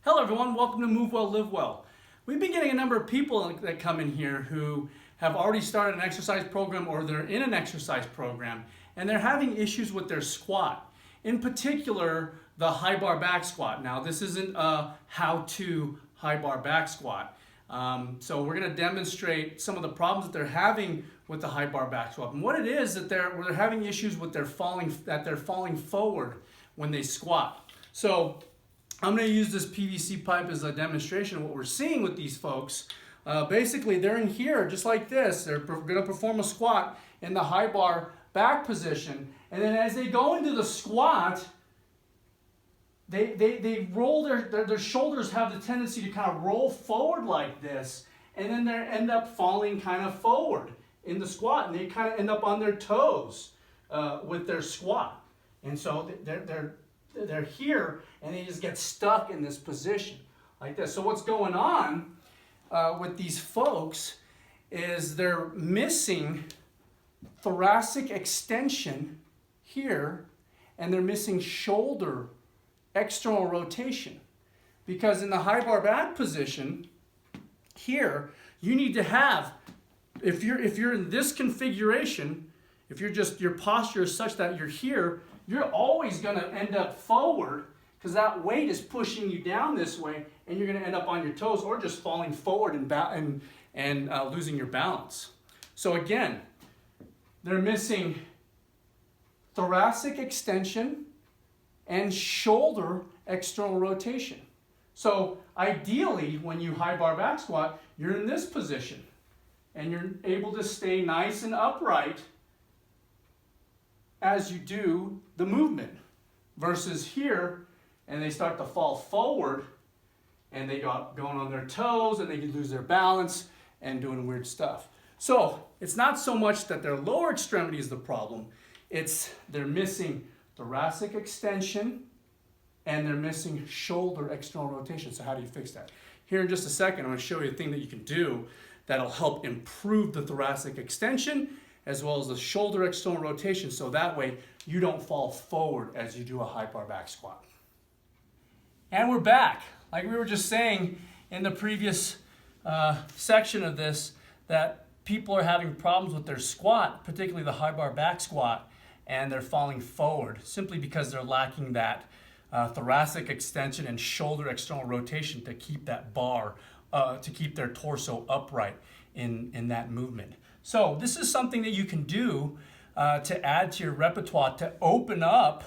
Hello everyone, welcome to Move Well, Live Well. We've been getting a number of people that come in here who have already started an exercise program or they're in an exercise program and they're having issues with their squat. In particular, the high bar back squat. Now this isn't a how-to high bar back squat. So we're going to demonstrate some of the problems that they're having with the high bar back squat. And what it is that they're having issues with their falling forward when they squat. So I'm going to use this PVC pipe as a demonstration of what we're seeing with these folks. Basically, they're in here just like this. They're going to perform a squat in the high bar back position. And then as they go into the squat, they roll their shoulders have the tendency to kind of roll forward like this. And then they end up falling kind of forward in the squat. And they kind of end up on their toes with their squat. And so they're here and they just get stuck in this position like this. So what's going on with these folks is they're missing thoracic extension here and they're missing shoulder external rotation. Because in the high bar back position here, you need to have, if you're in this configuration, if your posture is such that you're here, you're always going to end up forward because that weight is pushing you down this way and you're going to end up on your toes or just falling forward and losing your balance. So again, they're missing thoracic extension and shoulder external rotation. So ideally, when you high bar back squat, you're in this position and you're able to stay nice and upright as you do the movement versus here and they start to fall forward and they go going on their toes and they can lose their balance and doing weird stuff. So it's not so much that their lower extremity is the problem, it's they're missing thoracic extension and they're missing shoulder external rotation. So how do you fix that? Here in just a second, I'm going to show you a thing that you can do that'll help improve the thoracic extension as well as the shoulder external rotation, so that way you don't fall forward as you do a high bar back squat. And we're back. Like we were just saying in the previous section of this, that people are having problems with their squat, particularly the high bar back squat, and they're falling forward simply because they're lacking that thoracic extension and shoulder external rotation to keep that bar, to keep their torso upright in that movement. So this is something that you can do to add to your repertoire to open up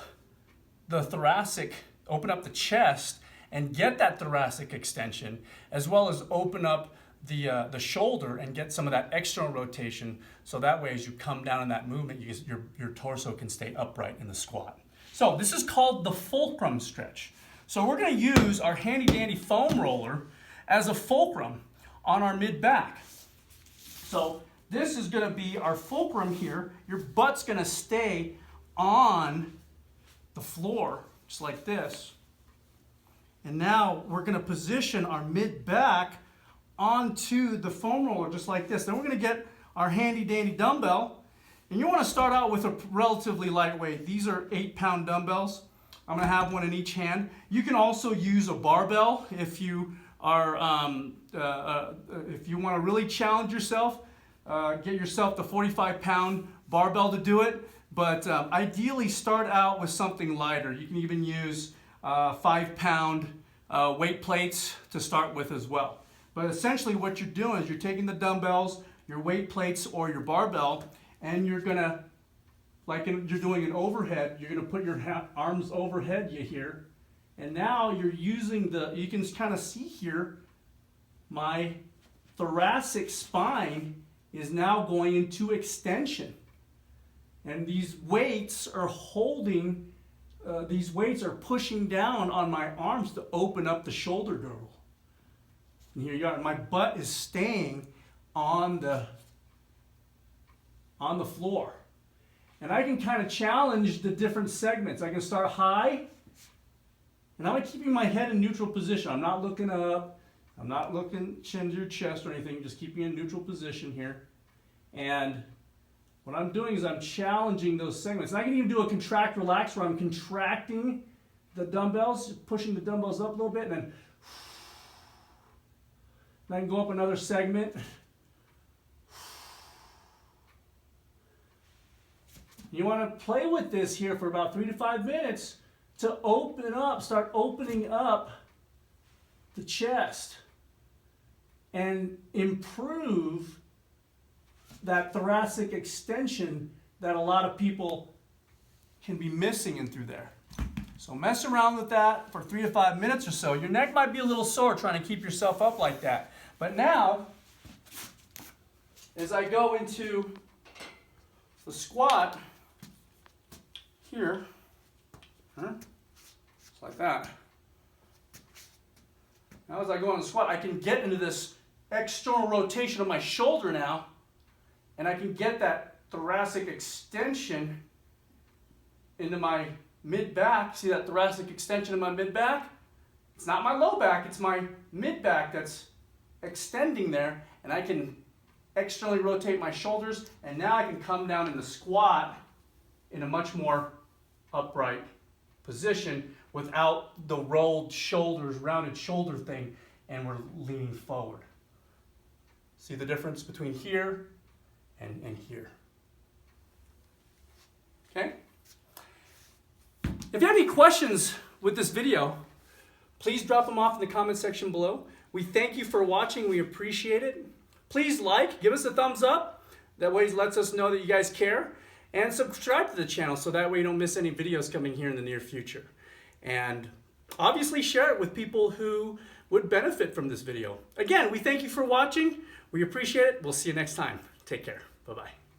the thoracic, open up the chest and get that thoracic extension, as well as open up the shoulder and get some of that external rotation, so that way as you come down in that movement, your torso can stay upright in the squat. So this is called the fulcrum stretch. So we're going to use our handy dandy foam roller as a fulcrum on our mid back. So this is going to be our fulcrum here. Your butt's going to stay on the floor, just like this. And now we're going to position our mid-back onto the foam roller, just like this. Then we're going to get our handy-dandy dumbbell. And you want to start out with a relatively lightweight. These are 8-pound dumbbells. I'm going to have one in each hand. You can also use a barbell if you are, if you want to really challenge yourself. Get yourself the 45-pound barbell to do it, but ideally start out with something lighter. You can even use 5-pound weight plates to start with as well. But essentially what you're doing is you're taking the dumbbells, your weight plates or your barbell, and you're gonna, you're doing an overhead, you're gonna put your arms overhead here, and now you're using you can kind of see here, my thoracic spine is now going into extension. And these weights are holding, these weights are pushing down on my arms to open up the shoulder girdle. And here you are, my butt is staying on the floor. And I can kind of challenge the different segments. I can start high, and I'm keeping my head in neutral position. I'm not looking up. I'm not looking chin to your chest or anything, just keeping in neutral position here. And what I'm doing is I'm challenging those segments. And I can even do a contract relax where I'm contracting the dumbbells, pushing the dumbbells up a little bit, and then And I can go up another segment. You want to play with this here for about 3 to 5 minutes to open up, start opening up the chest and improve that thoracic extension that a lot of people can be missing in through there. So mess around with that for 3 to 5 minutes or so. Your neck might be a little sore trying to keep yourself up like that. But now, as I go into the squat, here, just like that. Now as I go on the squat, I can get into this external rotation of my shoulder now, and I can get that thoracic extension into my mid-back. See that thoracic extension in my mid-back? It's not my low back, it's my mid-back that's extending there, and I can externally rotate my shoulders, and now I can come down in the squat in a much more upright position without the rolled shoulders, rounded shoulder thing, and we're leaning forward. See the difference between here and here. Okay? If you have any questions with this video, please drop them off in the comment section below. We thank you for watching. We appreciate it. Please give us a thumbs up. That way it lets us know that you guys care. And subscribe to the channel so that way you don't miss any videos coming here in the near future. And obviously share it with people who would benefit from this video. Again, we thank you for watching. We appreciate it. We'll see you next time. Take care. Bye-bye.